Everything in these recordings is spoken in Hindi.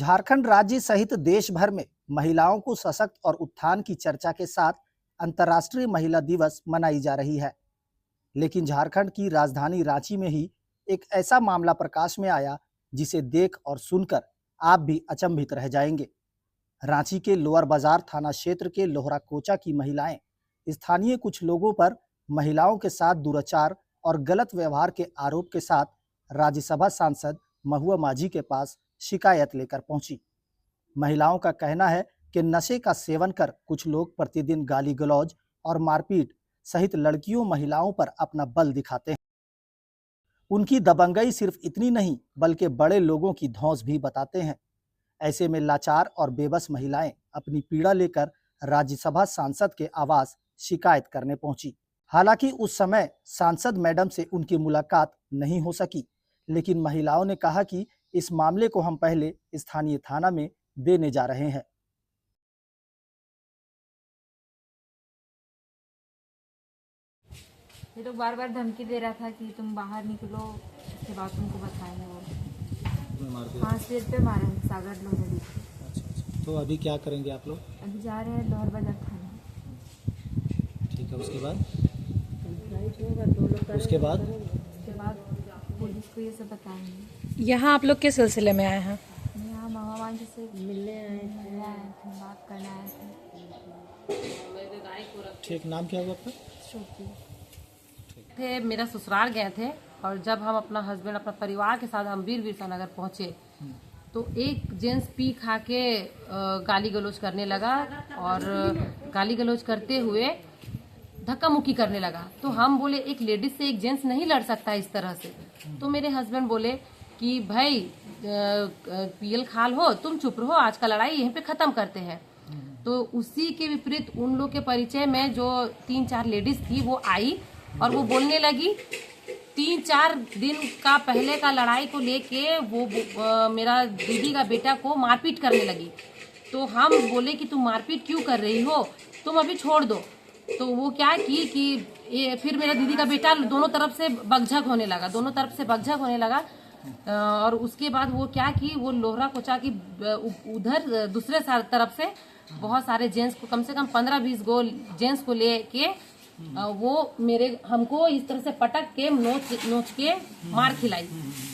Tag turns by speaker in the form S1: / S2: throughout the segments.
S1: झारखंड राज्य सहित देश भर में महिलाओं को सशक्त और उत्थान की चर्चा के साथ अंतर्राष्ट्रीय महिला दिवस मनाई जा रही है। लेकिन झारखंड की राजधानी रांची में ही एक ऐसा मामला प्रकाश में आया जिसे देख और सुनकर आप भी अचंभित रह जाएंगे। रांची के लोअर बाजार थाना क्षेत्र के लोहरा कोचा की महिलाएं स्थानीय कुछ लोगों पर महिलाओं के साथ दुराचार और गलत व्यवहार के आरोप के साथ राज्यसभा सांसद महुआ माझी के पास शिकायत लेकर पहुंची। महिलाओं का कहना है कि नशे का सेवन कर कुछ लोग प्रतिदिन गाली गलौज और मारपीट सहित लड़कियों महिलाओं पर अपना बल दिखाते हैं। उनकी दबंगई सिर्फ इतनी नहीं बल्कि बड़े लोगों की धौंस भी बताते हैं। ऐसे में लाचार और बेबस महिलाएं अपनी पीड़ा लेकर राज्यसभा सांसद के आवास शिकायत करने पहुंची। हालांकि उस समय सांसद मैडम से उनकी मुलाकात नहीं हो सकी, लेकिन महिलाओं ने कहा कि इस मामले को हम पहले स्थानीय थाना में देने जा रहे हैं।
S2: ये तो बार बार धमकी दे रहा था कि तुम बाहर निकलो, उसके बाद तुमको बताएंगे। वो हाँ, सिर पे मारे सागर लोग ने।
S3: अच्छा, तो अभी क्या करेंगे आप लोग?
S2: अभी जा रहे हैं लोहर बाजार थाना।
S3: ठीक है, उसके बाद
S2: पुलिस को ये सब बताएंगे।
S4: यहाँ आप लोग किस सिलसिले में आए हैं?
S2: यहाँ महुआ माझी से मिलने आए थे, बात करने आए थे।
S3: ठीक, नाम क्या हुआ आपका?
S2: श्रुति।
S5: थे मेरा ससुराल गए थे और जब हम अपना हस्बैंड अपना परिवार के साथ हम वीर विरसा नगर पहुंचे तो एक जेंट्स पी खा के गाली गलौज करने लगा और गाली गलौज करते हुए धक्का मुक्की करने लगा। तो हम बोले एक लेडीज से एक जेंट्स नहीं लड़ सकता इस तरह से। तो मेरे हस्बैंड बोले कि भाई पीएल खाल हो, तुम चुप रहो, आज का लड़ाई यहीं पे खत्म करते हैं। तो उसी के विपरीत उन लोग के परिचय में जो 3-4 लेडीज थी वो आई और वो बोलने लगी 3-4 दिन का पहले का लड़ाई को लेके वो मेरा दीदी का बेटा को मारपीट करने लगी। तो हम बोले कि तुम मारपीट क्यों कर रही हो, तुम अभी छोड़ दो। तो वो क्या की कि फिर मेरा दीदी का बेटा दोनों तरफ से बकझक होने लगा। और उसके बाद वो क्या की, वो लोहरा कोचा की उधर दूसरे तरफ से बहुत सारे जेंट्स को, कम से कम 15-20 गो जेंट्स को लेके वो हमको इस तरह से पटक के नोच के मार खिलाई।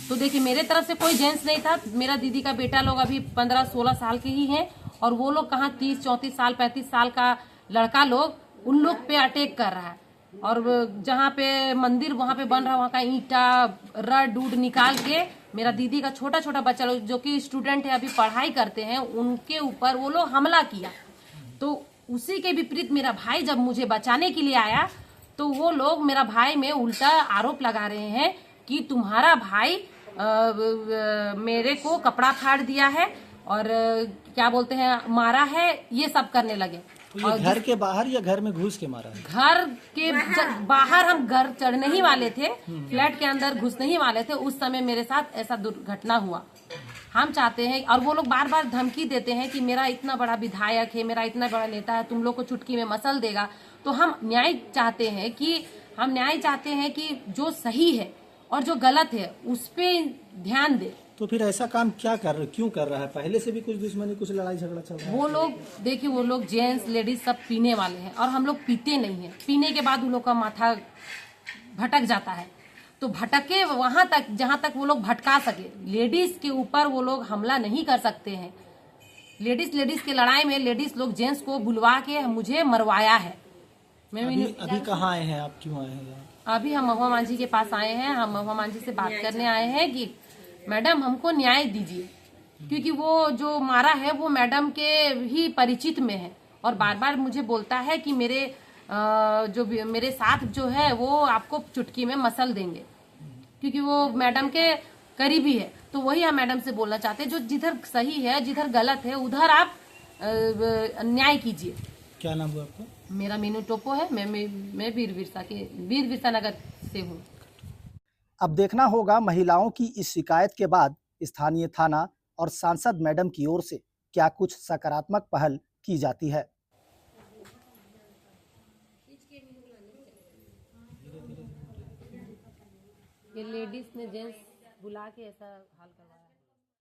S5: तो देखिए मेरे तरफ से कोई जेंट्स नहीं था, मेरा दीदी का बेटा लोग अभी 15-16 साल के ही हैं और वो लोग कहाँ 30-34 साल 35 साल का लड़का लोग उन लोग पे अटैक कर रहा है। और जहाँ पे मंदिर वहाँ पे बन रहा है वहाँ का ईंटा रड उड निकाल के मेरा दीदी का छोटा छोटा बच्चा लोग जो कि स्टूडेंट है, अभी पढ़ाई करते हैं, उनके ऊपर वो लोग हमला किया। तो उसी के विपरीत मेरा भाई जब मुझे बचाने के लिए आया तो वो लोग मेरा भाई में उल्टा आरोप लगा रहे हैं कि तुम्हारा भाई मेरे को कपड़ा फाड़ दिया है और क्या बोलते हैं मारा है, ये सब करने लगे।
S3: तो ये घर के बाहर या घर में घुस के मारा है?
S5: घर के बाहर, हम घर चढ़ने ही वाले थे, फ्लैट के अंदर घुसने ही वाले थे, उस समय मेरे साथ ऐसा दुर्घटना हुआ। हम चाहते हैं, और वो लोग बार बार धमकी देते हैं कि मेरा इतना बड़ा विधायक है, मेरा इतना बड़ा नेता है, तुम लोग को चुटकी में मसल देगा। तो हम न्याय चाहते हैं कि जो सही है और जो गलत है उस पे ध्यान दे।
S3: तो फिर ऐसा काम क्यों कर रहा है? पहले से भी कुछ दुश्मनी, कुछ लड़ाई झगड़ा चल रहा है?
S5: वो लोग देखिए, वो लोग जेंट्स लेडीज सब पीने वाले हैं और हम लोग पीते नहीं हैं। पीने के बाद उन लोग का माथा भटक जाता है, तो भटके वहां तक जहां तक वो लोग भटका सके। लेडीज के ऊपर वो लोग हमला नहीं कर सकते हैं। लेडीज के लड़ाई में लेडीज लोग जेंट्स को बुलवा के मुझे मरवाया है।
S3: अभी कहाँ आए हैं आप, क्यों आए हैं यहाँ?
S5: अभी हम महुआ माझी के पास आए हैं। हम महुआ माझी से बात करने आए हैं कि मैडम हमको न्याय दीजिए, क्योंकि वो जो मारा है वो मैडम के ही परिचित में है और बार बार मुझे बोलता है कि मेरे साथ जो है वो आपको चुटकी में मसल देंगे, क्योंकि वो मैडम के करीबी है। तो वही हम मैडम से बोलना चाहते हैं, जो जिधर सही है जिधर गलत है उधर आप न्याय कीजिए।
S3: क्या नाम हुआ आपका?
S5: मेरा मीनू टोपो है। मैं वीर विरसा नगर से हूँ।
S1: अब देखना होगा महिलाओं की इस शिकायत के बाद स्थानीय थाना और सांसद मैडम की ओर से क्या कुछ सकारात्मक पहल की जाती है।
S5: ये लेडीज ने जेंट्स बुला के ऐसा हाल करवाया।